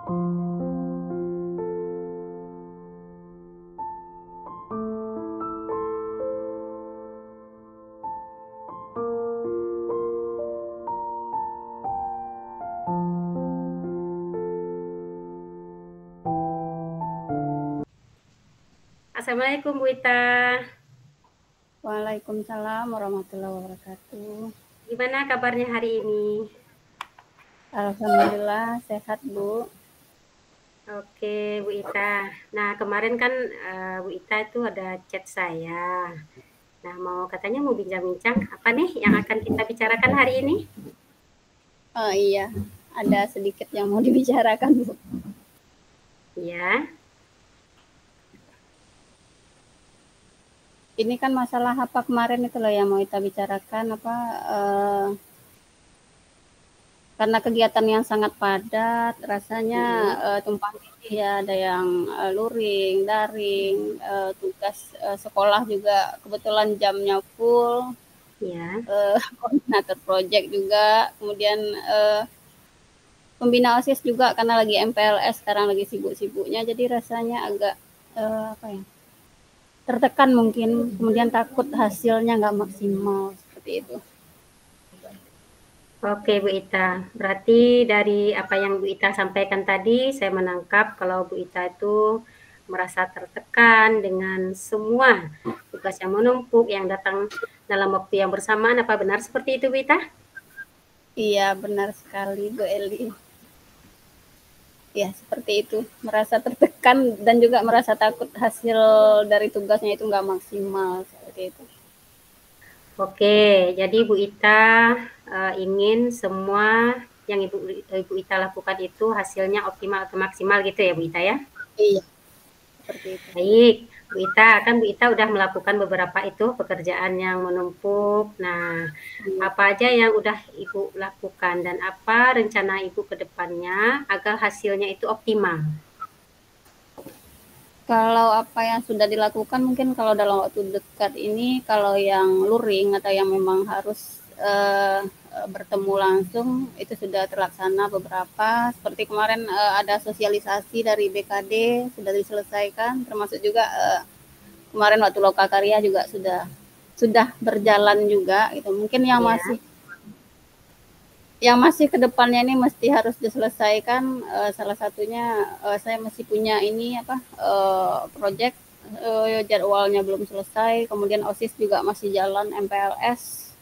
Assalamualaikum Bu Ita. Waalaikumsalam warahmatullahi wabarakatuh. Gimana kabarnya hari ini? Alhamdulillah sehat Bu. Oke Bu Ita. Nah kemarin kan Bu Ita itu ada chat saya. Nah katanya mau bincang-bincang apa nih yang akan kita bicarakan hari ini? Oh iya, ada sedikit yang mau dibicarakan Bu. Ya. Ini kan masalah apa kemarin itu loh yang mau kita bicarakan apa karena kegiatan yang sangat padat, rasanya tumpang tindih ya, ada yang luring, daring, tugas sekolah juga kebetulan jamnya full, Ya. koordinator project juga, kemudian pembina OSIS juga karena lagi MPLS sekarang lagi sibuk-sibuknya, jadi rasanya agak apa ya, tertekan mungkin, kemudian takut hasilnya nggak maksimal seperti itu. Oke Bu Ita. Berarti dari apa yang Bu Ita sampaikan tadi, saya menangkap kalau Bu Ita itu merasa tertekan dengan semua tugas yang menumpuk yang datang dalam waktu yang bersamaan. Apa benar seperti itu Bu Ita? Iya benar sekali Bu Eli. Ya seperti itu, merasa tertekan dan juga merasa takut hasil dari tugasnya itu nggak maksimal seperti itu. Oke, jadi Bu Ita ingin semua yang Ibu Ita lakukan itu hasilnya optimal atau maksimal gitu ya Bu Ita ya? Iya seperti itu. Baik, Bu Ita, kan Bu Ita udah melakukan beberapa itu pekerjaan yang menumpuk. Nah, apa aja yang udah Ibu lakukan dan apa rencana Ibu ke depannya agar hasilnya itu optimal? Kalau apa yang sudah dilakukan mungkin kalau dalam waktu dekat ini, kalau yang luring atau yang memang harus bertemu langsung itu sudah terlaksana beberapa. Seperti kemarin ada sosialisasi dari BKD sudah diselesaikan, termasuk juga kemarin waktu lokal karya juga sudah berjalan juga. Itu mungkin Ya. yang masih ke depannya ini mesti harus diselesaikan, salah satunya saya masih punya ini apa project jadwalnya belum selesai, kemudian OSIS juga masih jalan MPLS,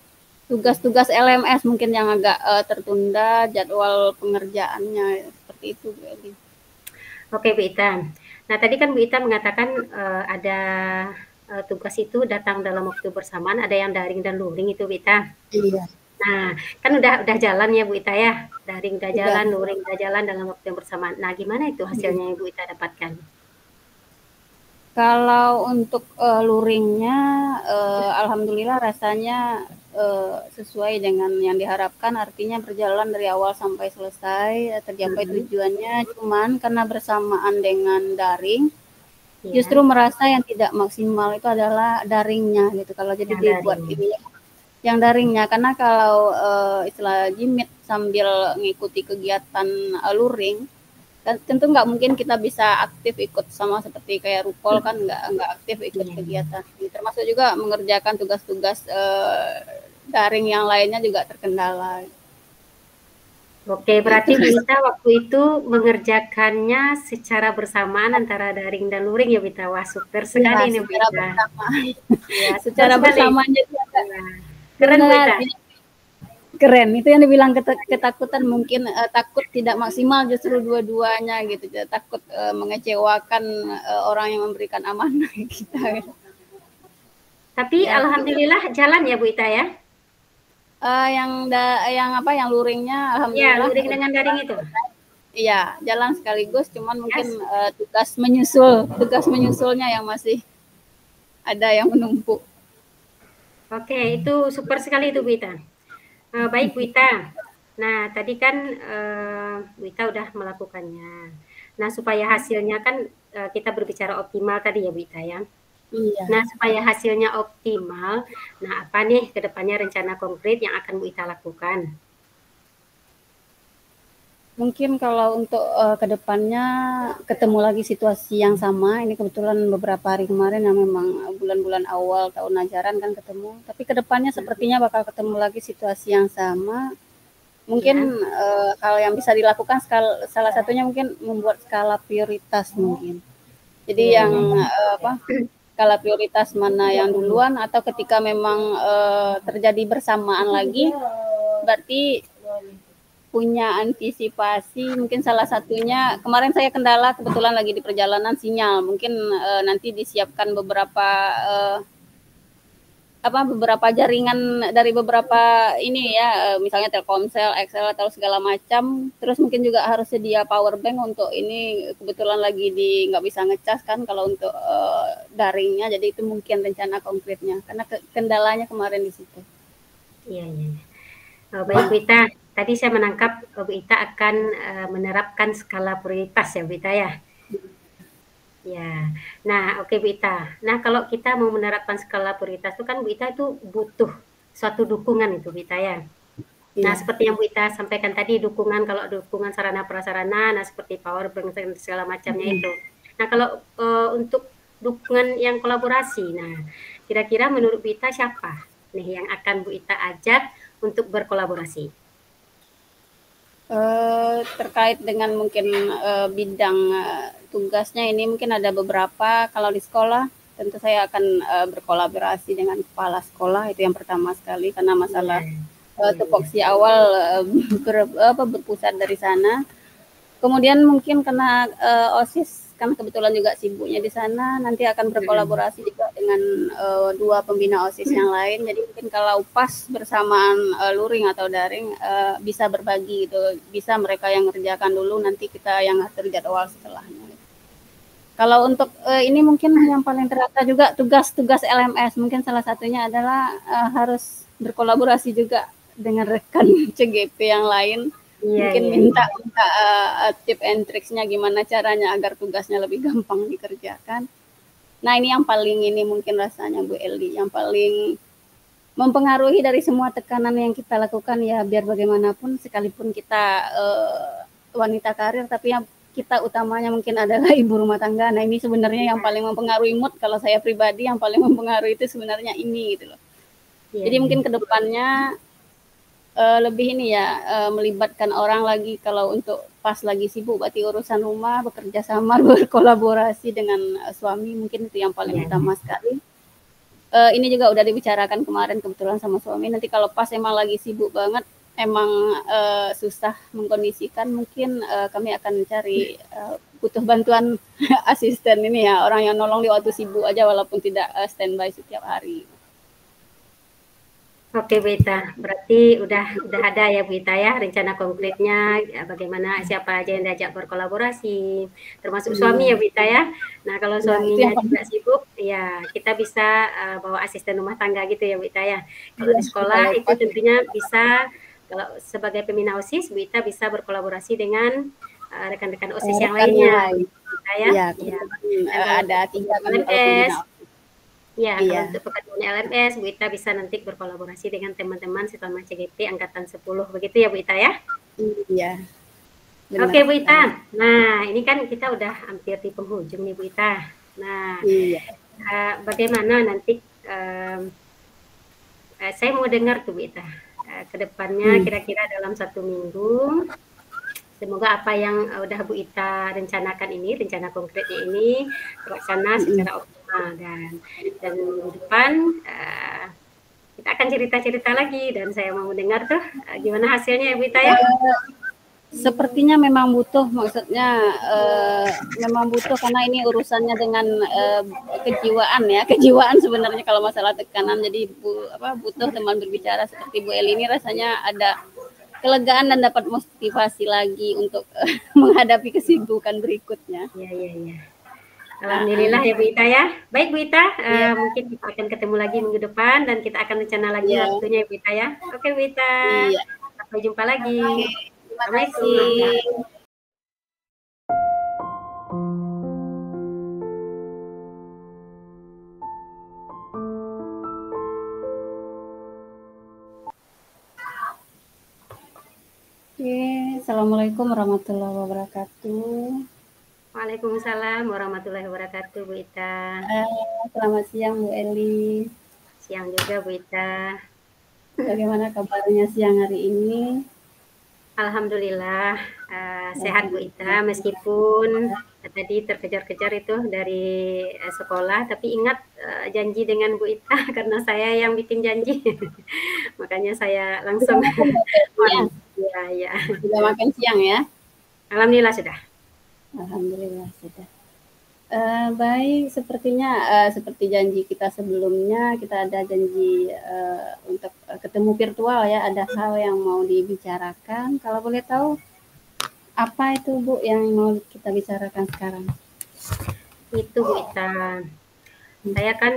tugas-tugas LMS mungkin yang agak tertunda jadwal pengerjaannya seperti itu Bu Eli. Oke Bu Ita. Nah tadi kan Bu Ita mengatakan ada tugas itu datang dalam waktu bersamaan, ada yang daring dan luring itu Bu Ita. Iya. Nah, kan udah jalan ya Bu Ita ya, daring udah Sudah. jalan, luring udah jalan dalam waktu yang bersamaan. Nah, gimana itu hasilnya yang Bu Ita dapatkan? Kalau untuk luringnya, alhamdulillah rasanya sesuai dengan yang diharapkan, artinya berjalan dari awal sampai selesai, tercapai tujuannya. Cuman karena bersamaan dengan daring, justru Ya, merasa yang tidak maksimal itu adalah daringnya gitu. Kalau jadi yang dibuat daring. ini yang daringnya, karena kalau istilah jimit sambil mengikuti kegiatan luring, tentu nggak mungkin kita bisa aktif ikut sama seperti kayak Rupol kan nggak aktif ikut Iya. kegiatan. Termasuk juga mengerjakan tugas-tugas daring yang lainnya juga terkendala. Oke, Itu berarti Bu Ita waktu itu mengerjakannya secara bersamaan antara daring dan luring ya Bu Ita? Wah, super sekali ya nih Bu secara Ita. bersama, Iya, super secara sekali. bersamaan jadi agak Iya. Keren Bu benar Ita. ya, keren. Itu yang dibilang ketakutan mungkin takut tidak maksimal justru dua-duanya gitu. Takut mengecewakan orang yang memberikan amanah kita. Tapi Ya, alhamdulillah jalan ya Bu Ita ya? yang apa yang luringnya Iya, alhamdulillah luring dengan daring itu. iya jalan sekaligus, cuman mungkin Yes. tugas menyusulnya yang masih ada yang menumpuk. Oke, itu super sekali itu Bu Ita. Baik Bu Ita. Nah, tadi kan Bu Ita udah melakukannya. Nah, supaya hasilnya kan kita berbicara optimal tadi ya Bu Ita ya. Iya. Nah, supaya hasilnya optimal, nah apa nih ke depannya rencana konkret yang akan Bu Ita lakukan? Mungkin kalau untuk kedepannya ketemu lagi situasi yang sama, ini kebetulan beberapa hari kemarin yang memang bulan-bulan awal tahun ajaran kan ketemu. Tapi kedepannya sepertinya bakal ketemu lagi situasi yang sama. Mungkin Ya. hal yang bisa dilakukan salah satunya mungkin membuat skala prioritas mungkin. Jadi Iya, yang iya. skala prioritas mana yang duluan atau ketika memang terjadi bersamaan lagi, berarti punya antisipasi mungkin salah satunya kemarin saya kendala kebetulan lagi di perjalanan sinyal mungkin nanti disiapkan beberapa jaringan dari beberapa ini ya misalnya Telkomsel, XL atau segala macam terus mungkin juga harus sedia power bank untuk ini kebetulan lagi di nggak bisa ngecas kan kalau untuk daringnya jadi itu mungkin rencana konkretnya karena kendalanya kemarin di situ. Iya, iya. Baik Bu Ita, tadi saya menangkap Bu Ita akan menerapkan skala prioritas ya Bu Ita ya? Ya. Nah, oke Bu Ita. Nah, kalau kita mau menerapkan skala prioritas itu kan Bu Ita itu butuh suatu dukungan itu Bu Ita ya. Nah, Iya. seperti yang Bu Ita sampaikan tadi dukungan kalau dukungan sarana prasarana, nah seperti power bank dan segala macamnya itu. Nah, kalau untuk dukungan yang kolaborasi, nah kira-kira menurut Bu Ita siapa nih yang akan Bu Ita ajak untuk berkolaborasi? Terkait dengan mungkin bidang tugasnya ini mungkin ada beberapa. Kalau di sekolah tentu saya akan berkolaborasi dengan kepala sekolah itu yang pertama sekali karena Iya, masalah iya, iya. tupoksi awal berpusat dari sana. Kemudian mungkin kena OSIS kan kebetulan juga sibuknya di sana nanti akan Mhm. berkolaborasi juga dengan dua pembina OSIS yang lain. Jadi mungkin kalau pas bersamaan luring atau daring bisa berbagi gitu. Bisa mereka yang ngerjakan dulu nanti kita yang ngatur jadwal setelahnya. Kalau untuk ini mungkin yang paling terasa juga tugas-tugas LMS mungkin salah satunya adalah harus berkolaborasi juga dengan rekan CGP yang lain Iya, mungkin iya, iya. minta tip and tricksnya gimana caranya agar tugasnya lebih gampang dikerjakan. Nah ini yang paling ini mungkin rasanya Bu Eli yang paling mempengaruhi dari semua tekanan yang kita lakukan ya biar bagaimanapun sekalipun kita wanita karir tapi yang kita utamanya mungkin adalah ibu rumah tangga. Nah ini sebenarnya yang paling mempengaruhi mood kalau saya pribadi yang paling mempengaruhi itu sebenarnya ini gitu loh. Iya, Jadi iya. mungkin kedepannya lebih ini ya melibatkan orang lagi kalau untuk pas lagi sibuk berarti urusan rumah bekerja sama berkolaborasi dengan suami mungkin itu yang paling Iya, iya. utama sekali. Ini juga udah dibicarakan kemarin kebetulan sama suami nanti kalau pas emang lagi sibuk banget emang susah mengkondisikan mungkin kami akan cari butuh bantuan asisten ini ya orang yang nolong di waktu sibuk aja walaupun tidak standby setiap hari. Oke Bu Ita, berarti udah ada ya Bu Ita ya rencana konkretnya ya, bagaimana siapa aja yang diajak berkolaborasi, termasuk suami ya Iya. Bu Ita ya. Nah kalau Ya itu suaminya yang paling juga sibuk, ya kita bisa bawa asisten rumah tangga gitu ya Bu Ita ya. Kalau iya, di sekolah kalau itu pas tentunya bisa kalau sebagai pembina OSIS Bu Ita bisa berkolaborasi dengan rekan-rekan OSIS yang rekan yang lainnya, lain. Bu Ita ya. Iya, Ya. kebetulan Dan kalau ada untuk 3 kami kalau LMS, pembina. ya, kalau Iya, untuk pekerjaan LMS, Bu Ita bisa nanti berkolaborasi dengan teman-teman sesama CGP Angkatan 10, begitu ya Bu Ita ya? iya, benar Oke Bu Ita, sekali. nah ini kan kita udah hampir di penghujung nih Bu Ita. Nah, Iya, bagaimana nanti, saya mau dengar tuh Bu Ita, ke depannya mmm, kira-kira dalam 1 minggu, semoga apa yang udah Bu Ita rencanakan ini, rencana konkretnya ini terlaksana mhm. secara optimal dan minggu depan, kita akan cerita-cerita lagi dan saya mau mendengar tuh gimana hasilnya ya Bu Ita ya. Sepertinya memang butuh maksudnya, memang butuh karena ini urusannya dengan, kejiwaan ya, kejiwaan sebenarnya kalau masalah tekanan jadi butuh teman berbicara seperti Bu Eli ini rasanya ada kelegaan dan dapat motivasi lagi untuk, menghadapi kesibukan berikutnya. Iya, iya, iya. Alhamdulillah Heeh. ya Bu Ita ya. Baik Bu Ita, Iya, mungkin kita akan ketemu lagi minggu depan dan kita akan rencana lagi iya, waktunya ya Bu Ita ya. Oke Bu Ita, iya. sampai jumpa lagi. Oke, terima Assalamualaikum. kasih. Oke, selamat Assalamualaikum warahmatullahi wabarakatuh. Waalaikumsalam warahmatullahi wabarakatuh, Bu Ita. Selamat siang Bu Eli. Siang juga, Bu Ita. Bagaimana kabarnya siang hari ini? Alhamdulillah sehat, Bu Ita, meskipun tadi terkejar-kejar itu dari sekolah, tapi ingat janji dengan Bu Ita karena saya yang bikin janji. Makanya saya Sudah langsung makan Bu on. Eli? Ya. Sudah makan siang ya? Alhamdulillah sudah. Alhamdulillah sudah. Baik, sepertinya seperti janji kita sebelumnya, kita ada janji untuk ketemu virtual ya, ada hal yang mau dibicarakan. Kalau boleh tahu, apa itu Bu yang mau kita bicarakan sekarang? Itu Bu Ita. Saya kan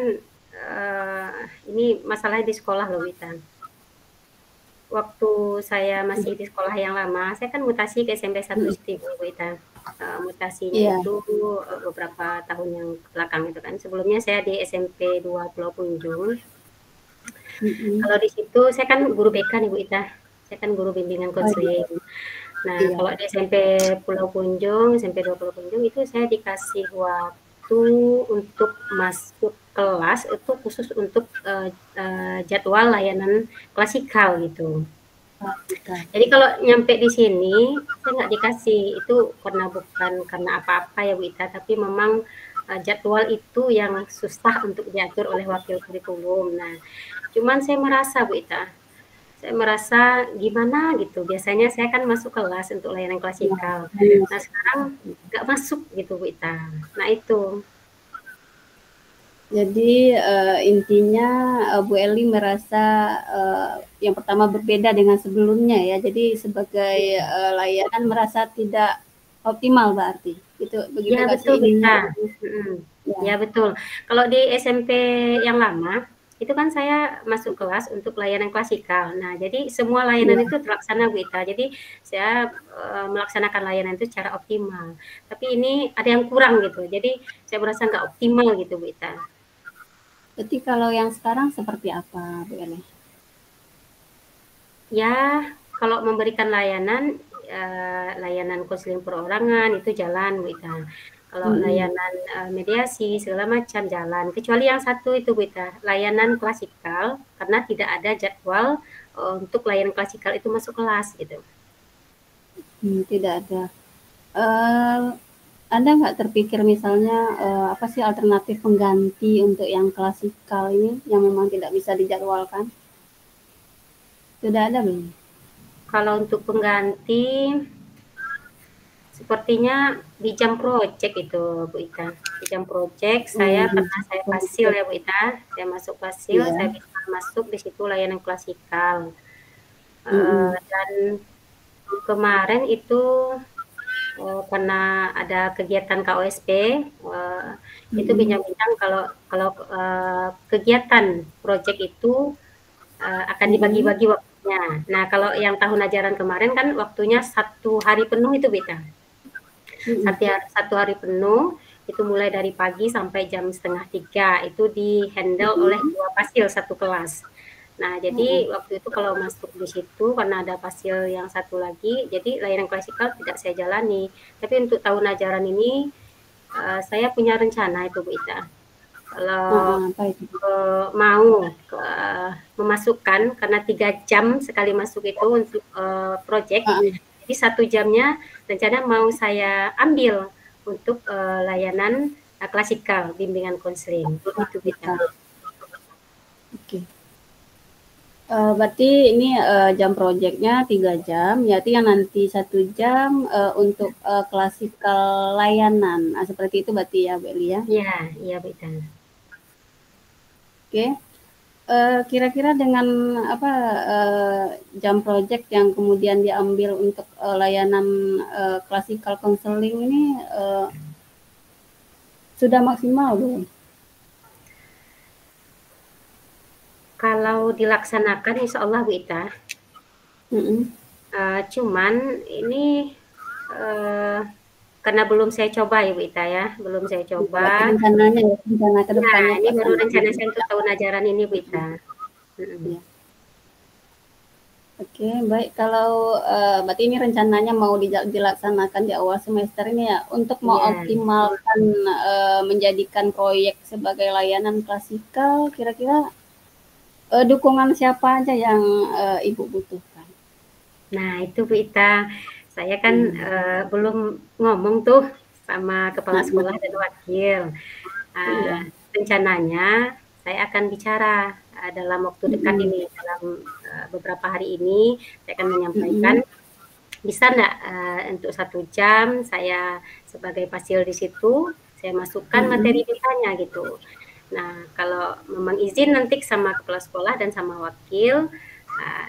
ini masalahnya di sekolah loh, Bu Ita. Waktu saya masih di sekolah yang lama, saya kan mutasi ke SMP 1 Siti, Bu Ita. Mutasinya itu beberapa tahun yang belakang itu kan. Sebelumnya saya di SMP 2 Pulau Punjung. Kalau di situ saya kan guru BK nih Bu Ita. Saya kan guru bimbingan konseling. Nah, kalau di SMP Pulau Punjung, SMP 2 Pulau Punjung itu saya dikasih waktu untuk masuk kelas itu khusus untuk jadwal layanan klasikal gitu. Jadi kalau nyampe di sini saya nggak dikasih, itu bukan karena apa-apa ya Bu Ita, tapi memang jadwal itu yang susah untuk diatur oleh wakil kurikulum. Nah, cuman saya merasa Bu Ita, saya merasa gimana gitu. Biasanya saya kan masuk kelas untuk layanan klasikal. Nah, sekarang nggak masuk gitu Bu Ita. Nah, itu. Jadi intinya Bu Eli merasa yang pertama berbeda dengan sebelumnya ya. Jadi sebagai layanan merasa tidak optimal berarti. Itu begitu Ya nggak sih betul ininya? Ya betul. Kalau di SMP yang lama itu kan saya masuk kelas untuk layanan klasikal. Nah, jadi semua layanan itu terlaksana Bu Ita. Jadi saya melaksanakan layanan itu secara optimal. Tapi ini ada yang kurang gitu. Jadi saya merasa nggak optimal gitu Bu Ita. Berarti kalau yang sekarang seperti apa Bu Eli? Ya, kalau memberikan layanan layanan konseling perorangan itu jalan Bu Ita. Kalau layanan mediasi segala macam jalan. Kecuali yang satu itu Bu Ita, layanan klasikal karena tidak ada jadwal untuk layanan klasikal itu masuk kelas gitu. Tidak ada. Anda nggak terpikir misalnya apa sih alternatif pengganti untuk yang klasikal ini yang memang tidak bisa dijadwalkan? Sudah ada belum? Kalau untuk pengganti sepertinya di jam project itu Bu Ita. Di jam project saya karena saya fasil ya Bu Ita. Saya masuk fasil, saya bisa masuk di situ layanan klasikal. Dan kemarin itu karena ada kegiatan KOSP itu bincang-bincang kalau kegiatan project itu akan dibagi-bagi waktunya. Nah, kalau yang tahun ajaran kemarin kan waktunya 1 hari penuh itu Bita. Satu hari penuh itu mulai dari pagi sampai jam 2:30 itu di-handle oleh 2 pasil satu kelas. Nah, jadi waktu itu kalau masuk di situ karena ada pasil yang satu lagi, jadi layanan klasikal tidak saya jalani. Tapi untuk tahun ajaran ini saya punya rencana itu Bu Ita. Kalau mau memasukkan karena 3 jam sekali masuk itu untuk project, jadi 1 jamnya rencana mau saya ambil untuk layanan klasikal bimbingan konseling itu Bu Ita. Oke. Berarti ini jam projectnya 3 jam, berarti yang nanti 1 jam untuk klasikal layanan. Nah, seperti itu berarti ya Bu Eli ya? Iya Bu Ita. Oke. Kira-kira dengan apa jam project yang kemudian diambil untuk layanan klasikal konseling ini sudah maksimal belum? Kalau dilaksanakan insya Allah Bu Ita. Cuman ini karena belum saya coba ya Bu Ita ya, belum saya coba. Rencananya ya, rencana ke depannya. Ini baru rencana saya untuk tahun ajaran ini Bu Ita. Oke, baik. Kalau berarti ini rencananya mau dilaksanakan di awal semester ini ya, untuk Iya. mengoptimalkan menjadikan proyek sebagai layanan klasikal, kira-kira dukungan siapa aja yang Ibu butuhkan? Nah, itu Bu Ita, saya kan Hmm. belum ngomong tuh sama kepala Nah, sekolah dan wakil. iya. Rencananya saya akan bicara dalam waktu dekat Mm-mm. ini, dalam beberapa hari ini, saya akan menyampaikan, Mm-mm. bisa enggak untuk 1 jam saya sebagai fasil di situ, saya masukkan materi Mm-mm. ditanya gitu. Nah, kalau memang izin nanti sama kepala sekolah dan sama wakil,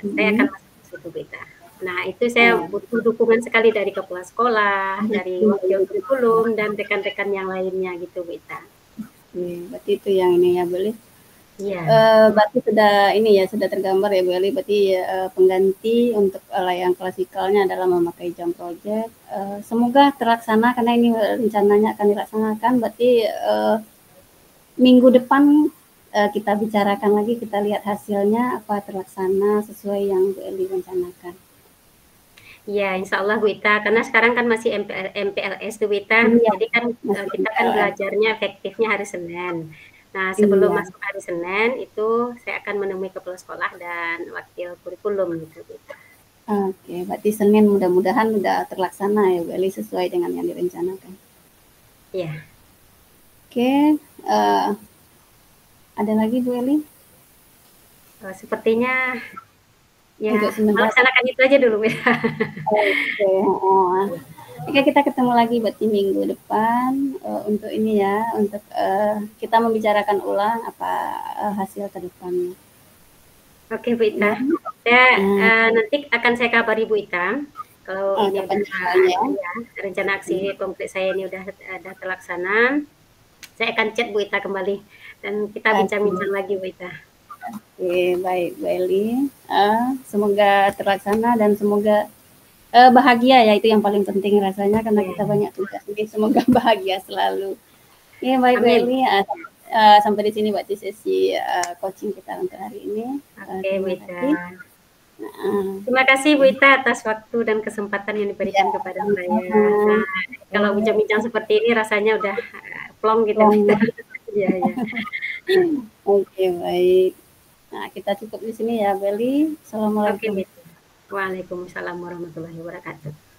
saya akan Mm-mm. masuk ke situ, Bu Ita. Nah, itu saya Oh, butuh dukungan sekali dari kepala sekolah, dari wakil gitu. kurikulum, dan rekan-rekan yang lainnya gitu, Bu Ita. Oke, berarti itu yang ini ya, boleh. Iya, Berarti sudah ini ya, sudah tergambar ya Bu Eli, berarti pengganti untuk layang klasikalnya adalah memakai jam project. Semoga terlaksana karena ini rencananya akan dilaksanakan, berarti minggu depan kita bicarakan lagi, kita lihat hasilnya apa terlaksana sesuai yang Bu Eli rencanakan. iya, insya Allah Bu Ita, karena sekarang kan masih MPLS tuh Bu Ita, Iya, jadi kan masih kita kan PLN. belajarnya efektifnya hari Senin. Nah, sebelum Iya. masuk hari Senin itu saya akan menemui kepala sekolah dan wakil kurikulum gitu Bu Ita. Oke, berarti Senin mudah-mudahan udah terlaksana ya Bu Eli sesuai dengan yang direncanakan. Iya, Oke, ada lagi Bu Eli sepertinya ya untuk sementara? melaksanakan itu aja dulu Bu Ita. Oke, oh. Oke, kita ketemu lagi berarti minggu depan untuk ini ya, untuk kita membicarakan ulang apa hasil ke depannya. Oke Bu Ita, Ya, saya nah, nanti akan saya kabari Bu Ita kalau ini kapan udah jadwalnya? ya rencana aksi konkret saya ini udah terlaksana. Saya akan chat Bu Ita kembali dan kita Oke, bincang-bincang lagi Bu Ita. oke, baik, Bu Eli. Semoga terlaksana dan semoga bahagia ya itu yang paling penting rasanya karena Ya, kita banyak tugas ini. Semoga bahagia selalu. Ya, baik, Bu amin. Eli. Sampai di sini berarti sesi coaching kita untuk hari ini. Oke Bu Terima Ita. kasih. Uh, Terima kasih Bu Ita atas waktu dan kesempatan yang ya, diberikan kepada saya. sama-sama. Nah, kalau bincang-bincang seperti ini rasanya udah plong gitu Bu Ita. Long. Iya, iya. Oke, baik. Nah, kita cukup di sini ya, Beli. Oke Assalamualaikum. Bu Ita. Waalaikumsalam warahmatullahi wabarakatuh.